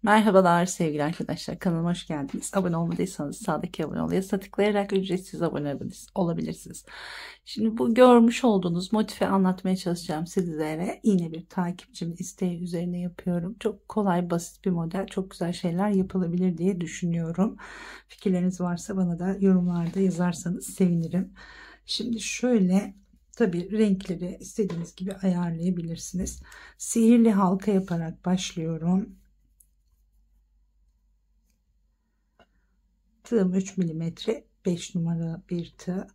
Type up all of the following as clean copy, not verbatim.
Merhabalar sevgili arkadaşlar, kanalıma hoş geldiniz. Abone olmadıysanız sağdaki abone ol'ya tıklayarak ücretsiz abone olabilirsiniz. Şimdi bu görmüş olduğunuz motifi anlatmaya çalışacağım sizlere. Yine bir takipçimin isteği üzerine yapıyorum. Çok kolay, basit bir model, çok güzel şeyler yapılabilir diye düşünüyorum. Fikirleriniz varsa bana da yorumlarda yazarsanız sevinirim. Şimdi şöyle, tabii renkleri istediğiniz gibi ayarlayabilirsiniz. Sihirli halka yaparak başlıyorum. Tığım 3 milimetre, 5 numara bir tığ.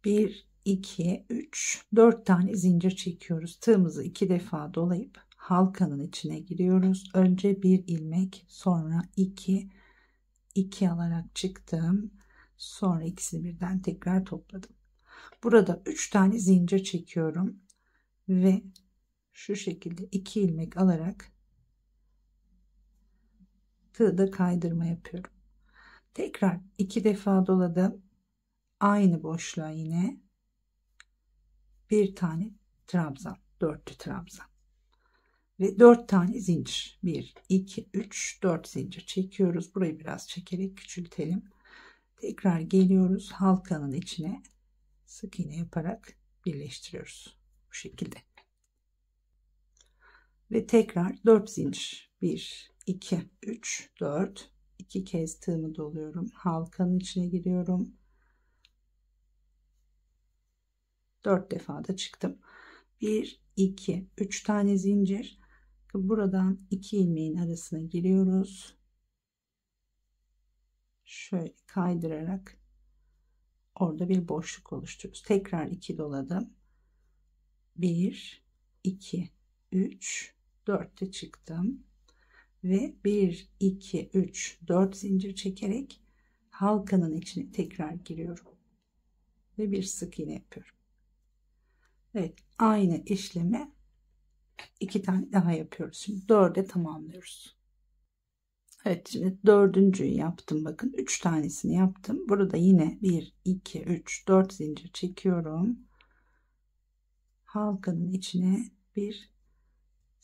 1 2 3 4 tane zincir çekiyoruz. Tığımızı 2 defa dolayıp halkanın içine giriyoruz. Önce bir ilmek, sonra 2 alarak çıktım. Sonra ikisini birden tekrar topladım. Burada 3 tane zincir çekiyorum ve şu şekilde 2 ilmek alarak tığda kaydırma yapıyorum. Tekrar 2 defa doladım. Aynı boşluğa yine bir tane trabzan, dörtlü trabzan ve 4 tane zincir. 1 2 3 4 zincir çekiyoruz. Burayı biraz çekerek küçültelim. Tekrar geliyoruz, halkanın içine sık iğne yaparak birleştiriyoruz bu şekilde ve tekrar 4 zincir. 1 2 3 4 2 kez tığımı doluyorum, halkanın içine giriyorum, 4 defa da çıktım. 1 2 3 tane zincir. Buradan 2 ilmeğin arasına giriyoruz. Şöyle kaydırarak orada bir boşluk oluşturuyoruz. Tekrar 2 doladım. 1 2 3 4 de çıktım ve 1 2 3 4 zincir çekerek halkanın içine tekrar giriyorum ve bir sık iğne yapıyorum. Evet, aynı işlemi 2 tane daha yapıyoruz. Şimdi 4'e tamamlıyoruz. Evet, şimdi dördüncüyü yaptım. Bakın 3 tanesini yaptım. Burada yine 1 2 3 4 zincir çekiyorum. Halkanın içine bir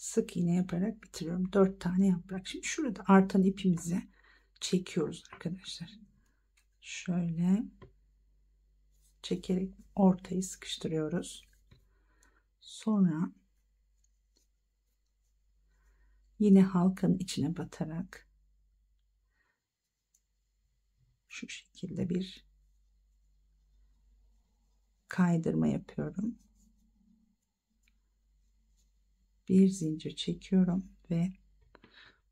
sık iğne yaparak bitiriyorum. 4 tane yaprak. Şimdi şurada artan ipimizi çekiyoruz arkadaşlar. Şöyle çekerek ortayı sıkıştırıyoruz. Sonra yine halkanın içine batarak şu şekilde bir kaydırma yapıyorum. Bir zincir çekiyorum ve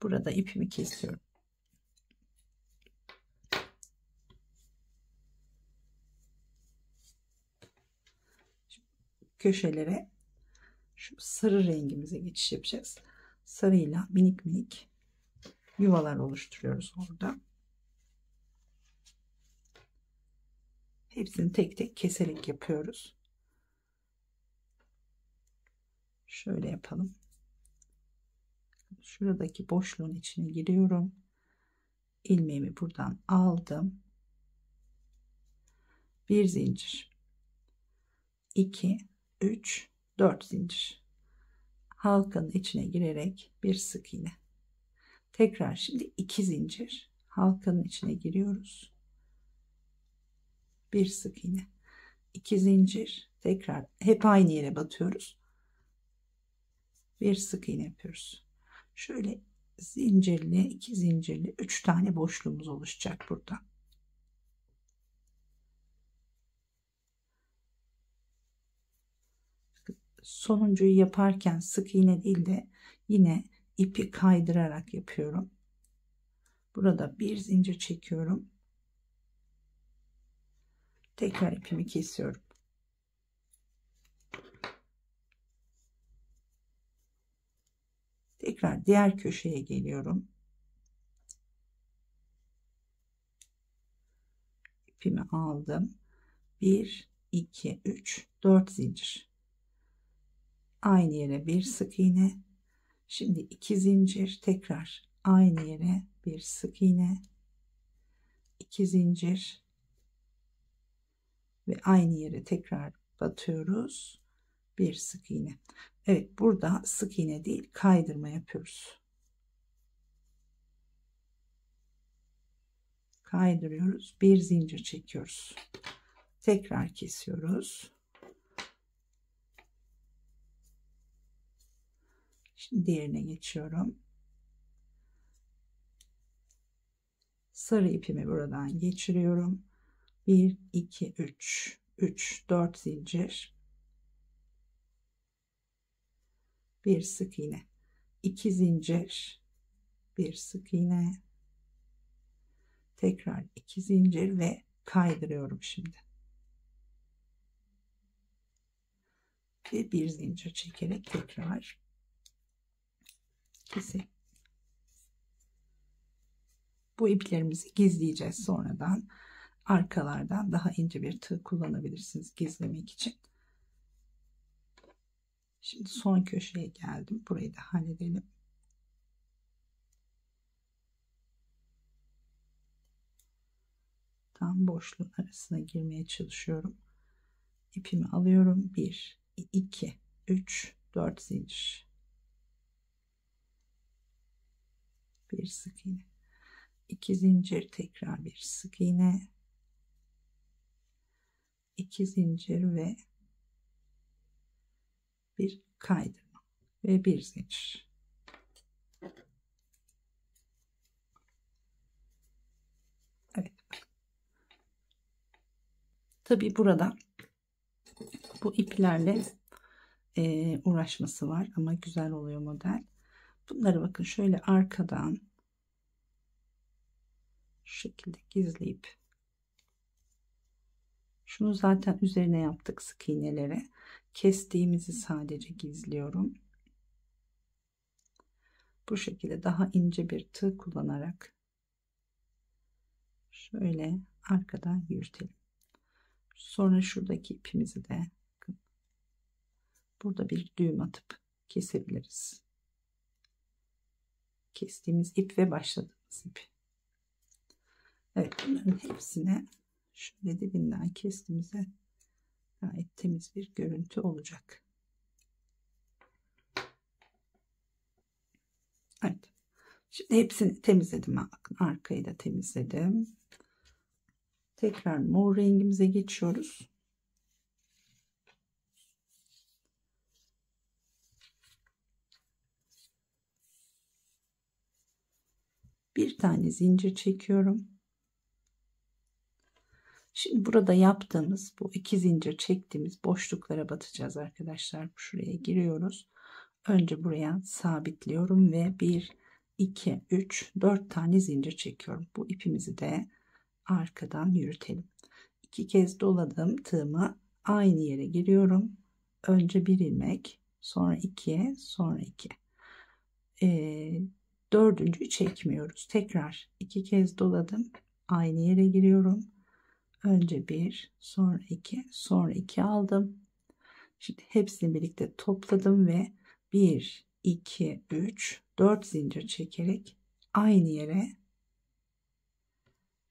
burada ipimi kesiyorum. Köşelere şu sarı rengimize geçiş yapacağız. Sarıyla minik minik yuvalar oluşturuyoruz orada. Hepsini tek tek keserek yapıyoruz. Şöyle yapalım. Şuradaki boşluğun içine giriyorum. İlmeğimi buradan aldım. Bir zincir. 2 3 4 zincir. Halkanın içine girerek bir sık iğne. Tekrar şimdi 2 zincir. Halkanın içine giriyoruz. Bir sık iğne. 2 zincir. Tekrar hep aynı yere batıyoruz. Bir sık iğne yapıyoruz. Şöyle zincirli, 2 zincirli 3 tane boşluğumuz oluşacak burada. Sonuncuyu yaparken sık iğne değil de yine ipi kaydırarak yapıyorum. Burada bir zincir çekiyorum. Tekrar ipimi kesiyorum. Tekrar diğer köşeye geliyorum. İpimi aldım. 1 2 3 4 zincir. Aynı yere bir sık iğne. Şimdi 2 zincir, tekrar aynı yere bir sık iğne, 2 zincir ve aynı yere tekrar batıyoruz, bir sık iğne. Evet, burada sık iğne değil, kaydırma yapıyoruz. kaydırıyoruz, bir zincir çekiyoruz, tekrar kesiyoruz. Şimdi diğerine geçiyorum. Sarı ipimi buradan geçiriyorum. 1 2 3 4 zincir, bir sık iğne, 2 zincir, bir sık iğne, tekrar 2 zincir ve kaydırıyorum şimdi. Ve bir zincir çekerek tekrar keselim. Bu iplerimizi gizleyeceğiz sonradan. Arkalardan daha ince bir tığ kullanabilirsiniz gizlemek için. Şimdi son köşeye geldim. Burayı da halledelim. Tam boşluğun arasına girmeye çalışıyorum. İpimi alıyorum. 1 2 3 4 zincir, bir sık iğne, 2 zincir, tekrar bir sık iğne, 2 zincir ve bir kaydırma ve bir zincir. Evet. Tabii burada bu iplerle uğraşması var ama güzel oluyor model. Bunları bakın şöyle arkadan şu şekilde gizleyip, şunu zaten üzerine yaptık sık iğneleri, kestiğimizi sadece gizliyorum. Bu şekilde daha ince bir tığ kullanarak şöyle arkadan yürütelim. Sonra şuradaki ipimizi de burada bir düğüm atıp kesebiliriz. Kestiğimiz ip ve başladığımız ip. Evet, bunların hepsine şöyle dibinden kestiğimizde gayet temiz bir görüntü olacak. Evet. Şimdi hepsini temizledim. Bakın arkayı da temizledim. Tekrar mor rengimize geçiyoruz. Bir tane zincir çekiyorum. Şimdi burada yaptığımız bu 2 zincir çektiğimiz boşluklara batacağız arkadaşlar. Şuraya giriyoruz. Önce buraya sabitliyorum ve 1 2 3 4 tane zincir çekiyorum. Bu ipimizi de arkadan yürütelim. 2 kez doladım tığımı, aynı yere giriyorum. Önce bir ilmek, sonra 2, sonra 2. Dördüncüyü çekmiyoruz. Tekrar 2 kez doladım, aynı yere giriyorum. Önce 1, sonra 2, sonra 2 aldım. Şimdi hepsini birlikte topladım ve 1 2 3 4 zincir çekerek aynı yere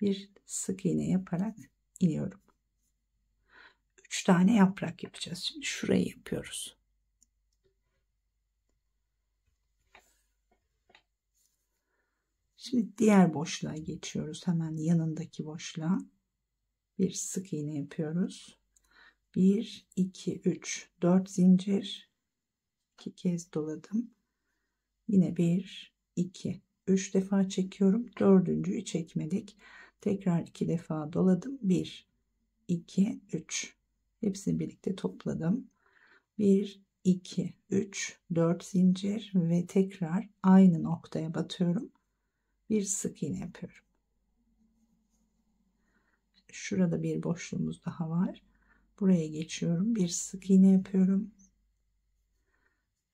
bir sık iğne yaparak iniyorum. 3 tane yaprak yapacağız. Şimdi şurayı yapıyoruz. Şimdi diğer boşluğa geçiyoruz. Hemen yanındaki boşluğa bir sık iğne yapıyoruz. 1 2 3 4 zincir, 2 kez doladım. Yine 1 2 3 defa çekiyorum. Dördüncüyü çekmedik. Tekrar 2 defa doladım. 1 2 3. Hepsini birlikte topladım. 1 2 3 4 zincir ve tekrar aynı noktaya batıyorum. Bir sık iğne yapıyorum. Şurada bir boşluğumuz daha var. Buraya geçiyorum. Bir sık iğne yapıyorum.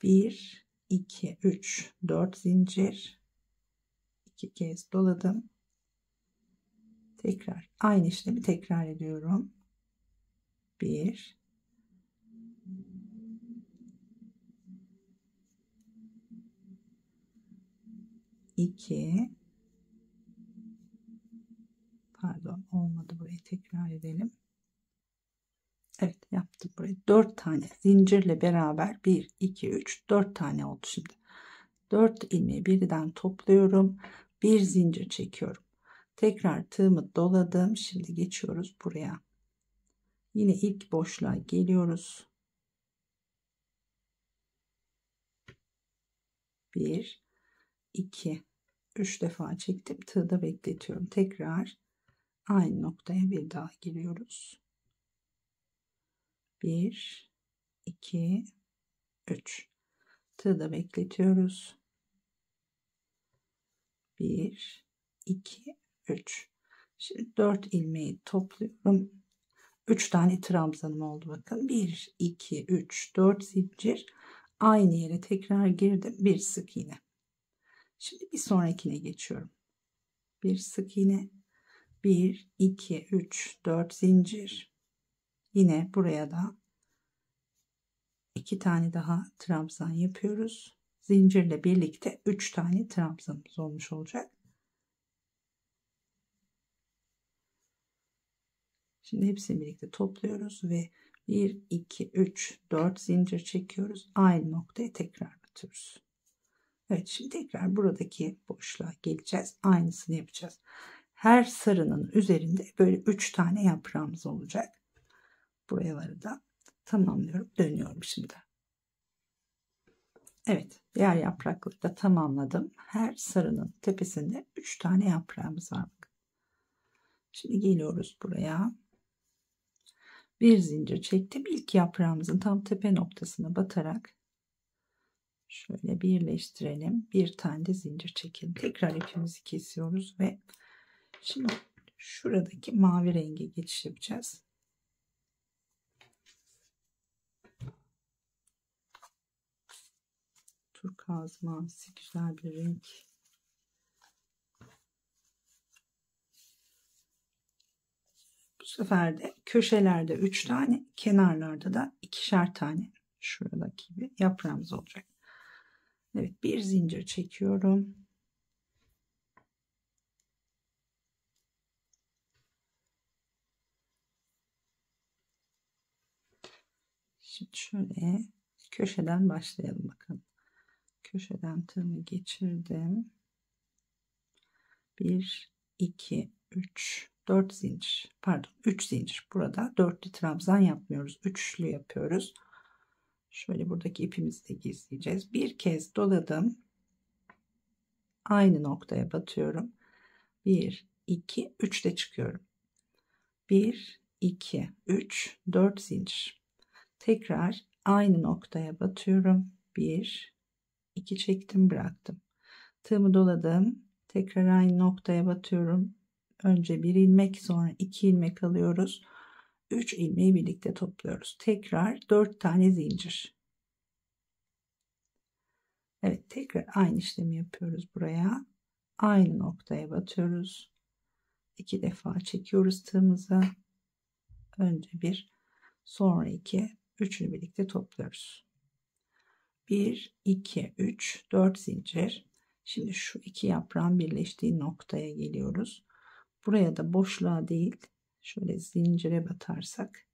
1 2 3 4 zincir, 2 kez doladım. Tekrar aynı işlemi tekrar ediyorum. 1 2, pardon olmadı, burayı tekrar edelim. Evet, yaptım burayı. 4 tane zincirle beraber 1 2 3 4 tane oldu. Şimdi 4 ilmeği birden topluyorum, bir zincir çekiyorum, Tekrar tığımı doladım. Şimdi geçiyoruz buraya. Yine ilk boşluğa geliyoruz. 1 2 3 defa çektim. Tığda bekletiyorum. Tekrar aynı noktaya bir daha giriyoruz. 1 2 3 tığda bekletiyoruz. 1 2 3 Şimdi 4 ilmeği topluyorum. 3 tane trabzanım oldu bakın. 1 2 3 4 zincir, aynı yere tekrar girdim. Bir sık iğne. Şimdi bir sonrakine geçiyorum. Bir sık iğne, 1 2 3 4 zincir, yine buraya da 2 tane daha trabzan yapıyoruz. Zincirle birlikte 3 tane trabzanımız olmuş olacak. Şimdi hepsini birlikte topluyoruz ve 1 2 3 4 zincir çekiyoruz. Aynı noktaya tekrar batıyoruz. Evet, şimdi tekrar buradaki boşluğa geleceğiz. Aynısını yapacağız. Her sarının üzerinde böyle 3 tane yaprağımız olacak. Buraları da tamamlıyorum. Dönüyorum şimdi. Evet, diğer yaprakları da tamamladım. Her sarının tepesinde 3 tane yaprağımız var. Şimdi geliyoruz buraya. Bir zincir çektim. İlk yaprağımızın tam tepe noktasına batarak şöyle birleştirelim. Bir tane de zincir çekelim. Tekrar ipimizi kesiyoruz ve şimdi şuradaki mavi renge geçiş yapacağız. Turkuaz mavisi, güzel bir renk. Bu sefer de köşelerde 3 tane, kenarlarda da 2'şer tane şuradaki gibi yaprağımız olacak. Evet, bir zincir çekiyorum. Şimdi şöyle köşeden başlayalım bakalım. Köşeden tığımı geçirdim. 1 2 3 4 zincir, pardon 3 zincir. Burada dörtlü trabzan yapmıyoruz, üçlü yapıyoruz. Şöyle buradaki ipimizi de gizleyeceğiz. Bir kez doladım, aynı noktaya batıyorum. 1 2 3 de çıkıyorum. 1 2 3 4 zincir, tekrar aynı noktaya batıyorum. 1 2 çektim, bıraktım. Tığımı doladım, tekrar aynı noktaya batıyorum. Önce bir ilmek, sonra 2 ilmek alıyoruz. 3 ilmeği birlikte topluyoruz. Tekrar 4 tane zincir. Evet, tekrar aynı işlemi yapıyoruz buraya. Aynı noktaya batıyoruz. 2 defa çekiyoruz tığımızı. Önce bir, sonra 2, üçünü birlikte topluyoruz. 1 2 3 4 zincir. Şimdi şu iki yaprağın birleştiği noktaya geliyoruz. Buraya da boşluğa değil, şöyle zincire batarsak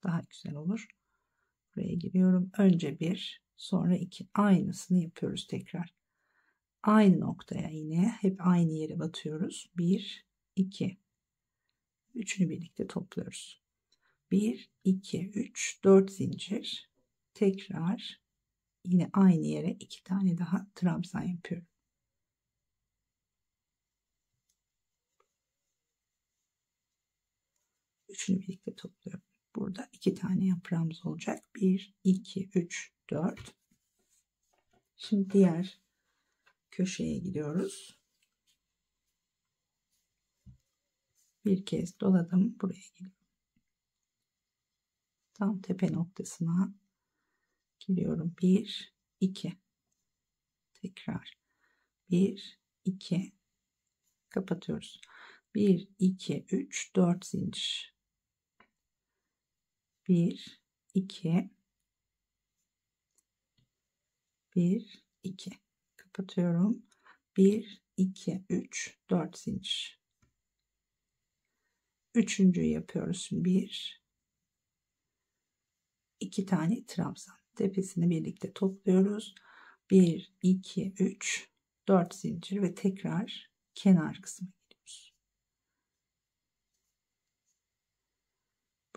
daha güzel olur. Buraya giriyorum. Önce 1, sonra 2. Aynısını yapıyoruz tekrar. Aynı noktaya yine hep aynı yere batıyoruz. 1 2. Üçünü birlikte topluyoruz. 1 2 3 4 zincir. Tekrar yine aynı yere 2 tane daha trabzan yapıyorum. Üçünü birlikte topluyorum. Burada 2 tane yaprağımız olacak. 1 2 3 4. Şimdi diğer köşeye gidiyoruz. Bir kez doladım, buraya geliyorum. Tam tepe noktasına giriyorum. 1 2, tekrar 1 2, kapatıyoruz. 1 2 3 4 zincir. 1 2 1 2, kapatıyorum. 1 2 3 4 zincir. Üçüncüyü yapıyoruz şimdi. 1 2 tane trabzan, tepesini birlikte topluyoruz. 1 2 3 4 zincir ve tekrar kenar kısmı giriyoruz.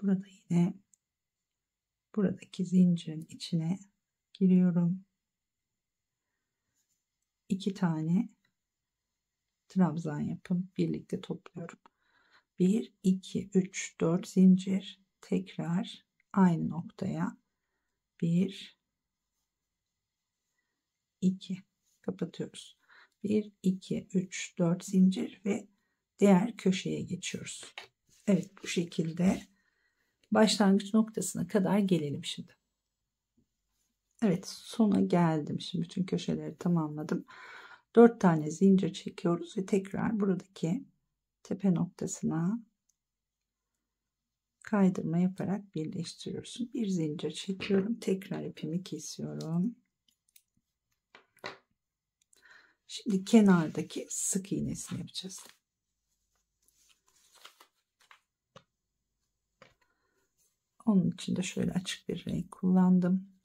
Burada yine buradaki zincirin içine giriyorum. 2 tane trabzan yapıp birlikte topluyorum. 1 2 3 4 zincir, tekrar aynı noktaya 1 2 kapatıyoruz. 1 2 3 4 zincir ve diğer köşeye geçiyoruz. Evet, bu şekilde başlangıç noktasına kadar gelelim şimdi. Evet, sona geldim. Şimdi bütün köşeleri tamamladım. 4 tane zincir çekiyoruz ve tekrar buradaki tepe noktasına kaydırma yaparak birleştiriyoruz. Bir zincir çekiyorum. Tekrar ipimi kesiyorum. Şimdi kenardaki sık iğnesini yapacağız. Onun için de şöyle açık bir renk kullandım.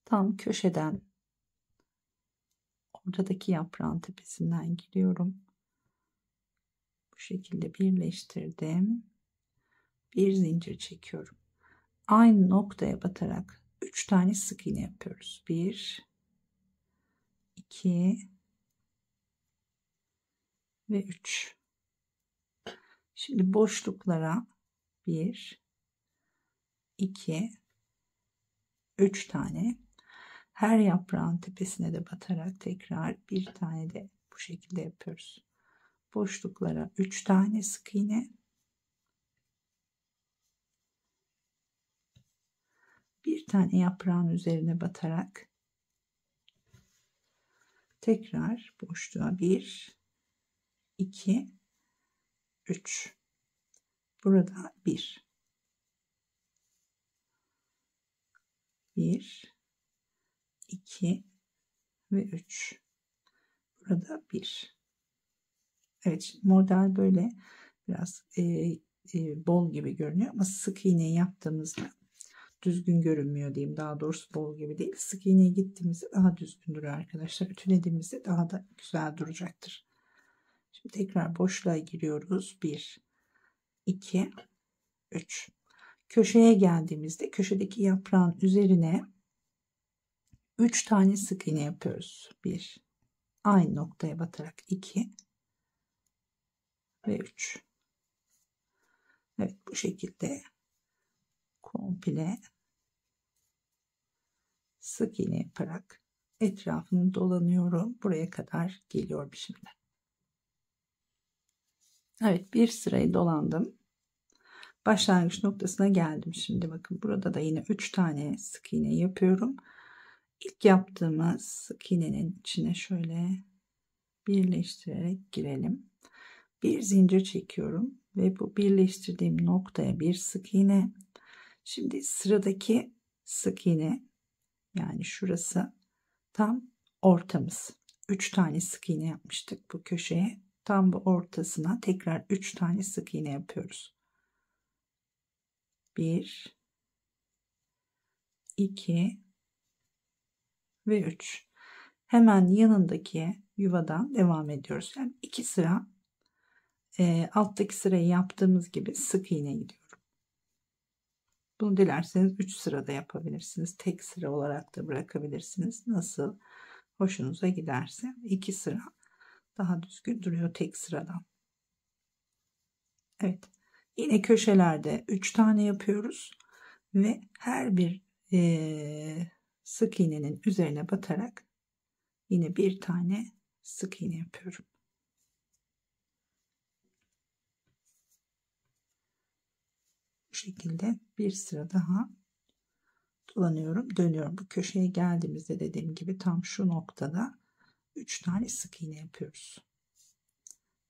Tam köşeden ortadaki yaprağın tepesinden giriyorum. Bu şekilde birleştirdim. Bir zincir çekiyorum. Aynı noktaya batarak 3 tane sık iğne yapıyoruz. 1 2 ve 3. Şimdi boşluklara 1 2 3 tane, her yaprağın tepesine de batarak tekrar bir tane de bu şekilde yapıyoruz. Boşluklara 3 tane sık iğne, bir tane yaprağın üzerine batarak tekrar boşluğa 1 2 3, burada 1 2 ve 3, burada 1. Evet, şimdi model böyle biraz bol gibi görünüyor ama sık iğne yaptığımızda düzgün görünmüyor diyeyim. Daha doğrusu bol gibi değil. Sık iğneye gittiğimizde daha düzgün duruyor arkadaşlar. Ütülediğimizde daha da güzel duracaktır. Şimdi tekrar boşluğa giriyoruz. 1 2 3. Köşeye geldiğimizde köşedeki yaprağın üzerine 3 tane sık iğne yapıyoruz. 1, aynı noktaya batarak 2 ve 3. Evet, bu şekilde komple sık iğne yaparak etrafını dolanıyorum. Buraya kadar geliyorum şimdi. Evet, bir sırayı dolandım. Başlangıç noktasına geldim. Şimdi bakın, burada da yine 3 tane sık iğne yapıyorum. İlk yaptığımız sık iğnenin içine şöyle birleştirerek girelim. Bir zincir çekiyorum ve bu birleştirdiğim noktaya bir sık iğne. Şimdi sıradaki sık iğne, yani şurası tam ortamız. 3 tane sık iğne yapmıştık bu köşeye. Tam bu ortasına tekrar 3 tane sık iğne yapıyoruz. 1 2 ve 3. Hemen yanındaki yuvadan devam ediyoruz. Yani 2 sıra alttaki sırayı yaptığımız gibi sık iğne gidiyorum. Bunu dilerseniz 3 sırada yapabilirsiniz. Tek sıra olarak da bırakabilirsiniz. Nasıl hoşunuza giderse. 2 sıra daha düzgün duruyor tek sıradan. Evet. Yine köşelerde 3 tane yapıyoruz ve her bir sık iğnenin üzerine batarak yine bir tane sık iğne yapıyorum. Bu şekilde bir sıra daha dolanıyorum, dönüyorum. Bu köşeye geldiğimizde dediğim gibi tam şu noktada 3 tane sık iğne yapıyoruz.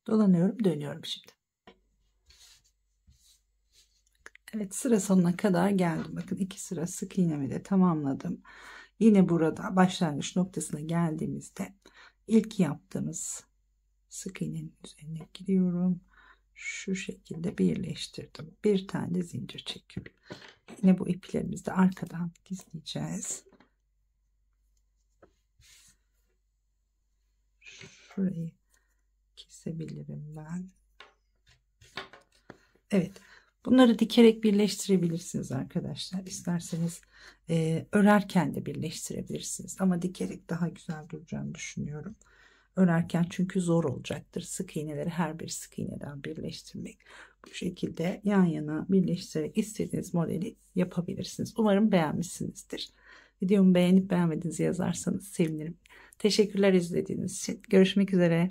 Dolanıyorum, dönüyorum şimdi. Evet, sıra sonuna kadar geldim. Bakın 2 sıra sık iğnemi de tamamladım. Yine burada başlangıç noktasına geldiğimizde ilk yaptığımız sık iğnenin üzerine giriyorum. Şu şekilde birleştirdim. Bir tane de zincir çekiyorum. Yine bu iplerimizi de arkadan gizleyeceğiz. Şurayı kesebilirim ben. Evet. Bunları dikerek birleştirebilirsiniz arkadaşlar. İsterseniz örerken de birleştirebilirsiniz. Ama dikerek daha güzel duracağını düşünüyorum. Örerken çünkü zor olacaktır. Sık iğneleri her bir sık iğneden birleştirmek. Bu şekilde yan yana birleştirerek istediğiniz modeli yapabilirsiniz. Umarım beğenmişsinizdir. Videomu beğenip beğenmediğinizi yazarsanız sevinirim. Teşekkürler izlediğiniz için. Görüşmek üzere.